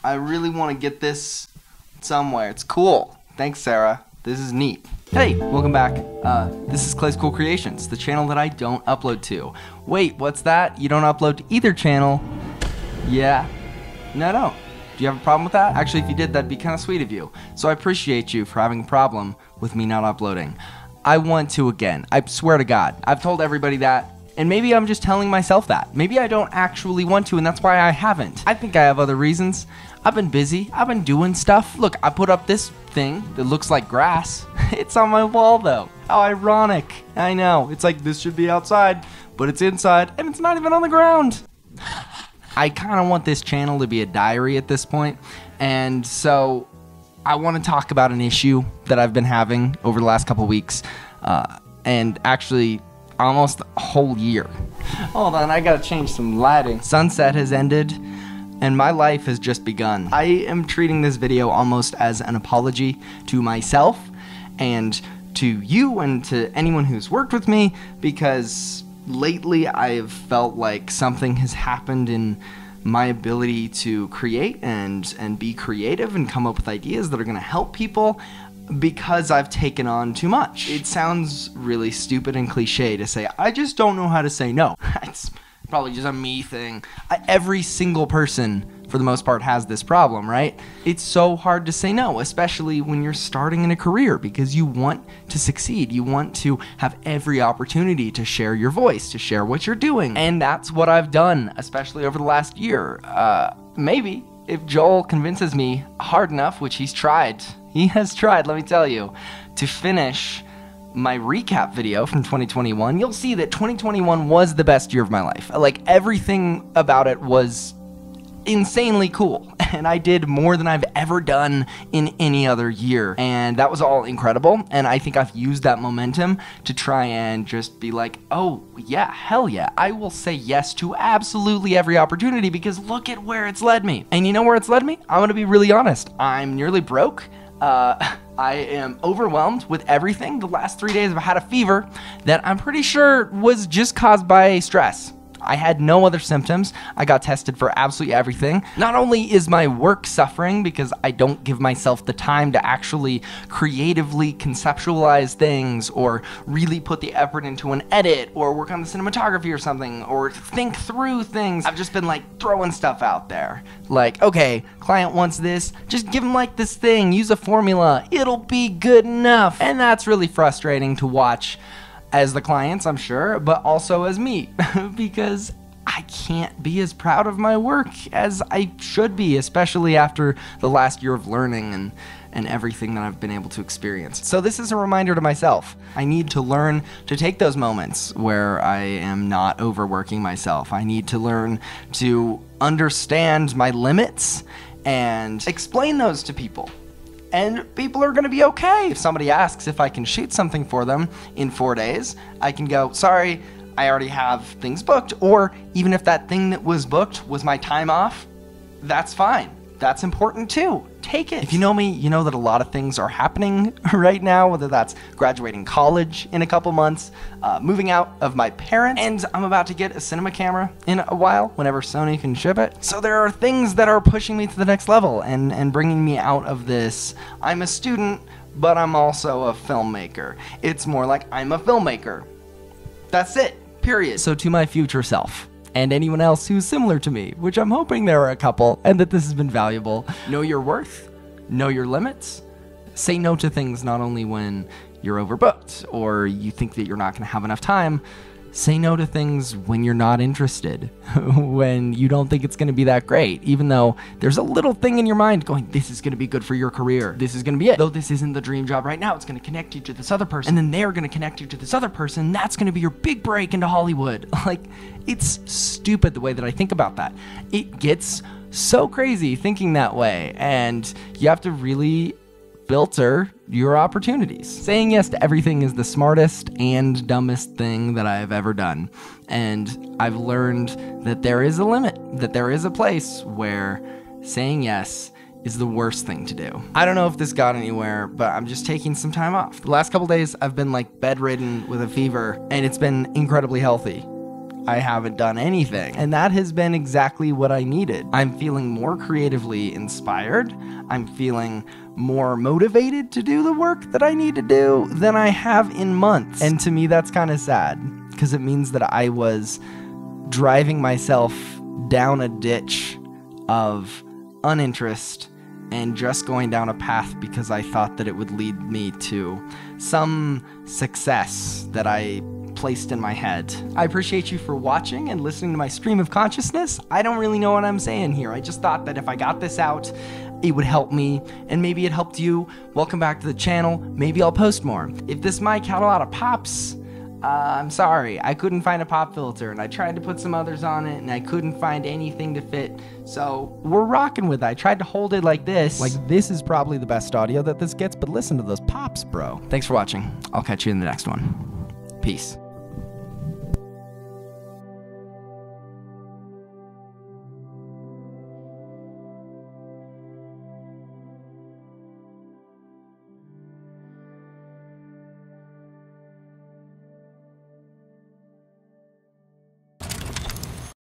I really want to get this somewhere. It's cool. Thanks, Sarah. This is neat. Hey, welcome back. This is Clay's Cool Creations, the channel that I don't upload to. Wait, what's that? You don't upload to either channel? Yeah. No, I don't. Do you have a problem with that? Actually, if you did, that'd be kind of sweet of you. So I appreciate you for having a problem with me not uploading. I want to again. I swear to God. I've told everybody that. And maybe I'm just telling myself that. Maybe I don't actually want to, and that's why I haven't. I think I have other reasons. I've been busy. I've been doing stuff. Look, I put up this thing that looks like grass. It's on my wall, though. How ironic. I know. It's like this should be outside, but it's inside, and it's not even on the ground. I kind of want this channel to be a diary at this point, and so I want to talk about an issue that I've been having over the last couple weeks, and actually almost a whole year. Hold on, I gotta change some lighting. Sunset has ended, and my life has just begun. I am treating this video almost as an apology to myself and to you and to anyone who's worked with me, because lately I've felt like something has happened in my ability to create and be creative and come up with ideas that are gonna help people, because I've taken on too much. It sounds really stupid and cliche to say, I just don't know how to say no. It's probably just a me thing. Every single person, for the most part, has this problem, right? It's so hard to say no, especially when you're starting in a career, because you want to succeed. You want to have every opportunity to share your voice, to share what you're doing. And that's what I've done, especially over the last year. Maybe if Joel convinces me hard enough, which he's tried. He has tried, let me tell you, to finish my recap video from 2021, you'll see that 2021 was the best year of my life. Like, everything about it was insanely cool, and I did more than I've ever done in any other year, and that was all incredible. And I think I've used that momentum to try and just be like, oh yeah, hell yeah, I will say yes to absolutely every opportunity, because look at where it's led me. And you know where it's led me? I'm gonna be really honest. I'm nearly broke. I am overwhelmed with everything. The last 3 days I've had a fever that I'm pretty sure was just caused by stress. I had no other symptoms. I got tested for absolutely everything. Not only is my work suffering because I don't give myself the time to actually creatively conceptualize things or really put the effort into an edit or work on the cinematography or something or think through things. I've just been like throwing stuff out there. Like, okay, client wants this, just give them like this thing, use a formula, it'll be good enough. And that's really frustrating to watch as the clients, I'm sure, but also as me, because I can't be as proud of my work as I should be, especially after the last year of learning and everything that I've been able to experience. So this is a reminder to myself. I need to learn to take those moments where I am not overworking myself. I need to learn to understand my limits and explain those to people. And people are gonna be okay. If somebody asks if I can shoot something for them in 4 days, I can go, sorry, I already have things booked. Or even if that thing that was booked was my time off, that's fine. That's important too. Take it. If you know me, you know that a lot of things are happening right now, whether that's graduating college in a couple months, moving out of my parents, and I'm about to get a cinema camera in a while, whenever Sony can ship it. So there are things that are pushing me to the next level and bringing me out of this, I'm a student, but I'm also a filmmaker. It's more like I'm a filmmaker. That's it, period. So to my future self, and anyone else who's similar to me, which I'm hoping there are a couple, and that this has been valuable. Know your worth, know your limits, say no to things not only when you're overbooked or you think that you're not gonna have enough time, say no to things when you're not interested, when you don't think it's gonna be that great, even though there's a little thing in your mind going, this is gonna be good for your career, this is gonna be it. Though this isn't the dream job right now, it's gonna connect you to this other person, and then they're gonna connect you to this other person, that's gonna be your big break into Hollywood. Like, it's stupid the way that I think about that. It gets so crazy thinking that way, and you have to really filter your opportunities. Saying yes to everything is the smartest and dumbest thing that I have ever done. And I've learned that there is a limit, that there is a place where saying yes is the worst thing to do. I don't know if this got anywhere, but I'm just taking some time off. The last couple days I've been like bedridden with a fever, and it's been incredibly healthy. I haven't done anything. And that has been exactly what I needed. I'm feeling more creatively inspired. I'm feeling more motivated to do the work that I need to do than I have in months. And to me, that's kind of sad, because it means that I was driving myself down a ditch of uninterest and just going down a path because I thought that it would lead me to some success that I placed in my head. I appreciate you for watching and listening to my stream of consciousness. I don't really know what I'm saying here. I just thought that if I got this out, it would help me, and maybe it helped you. Welcome back to the channel. Maybe I'll post more. If this mic had a lot of pops, I'm sorry, I couldn't find a pop filter, and I tried to put some others on it, and I couldn't find anything to fit, so we're rocking with it. I tried to hold it like this. Like, this is probably the best audio that this gets, but listen to those pops, bro. Thanks for watching. I'll catch you in the next one. Peace.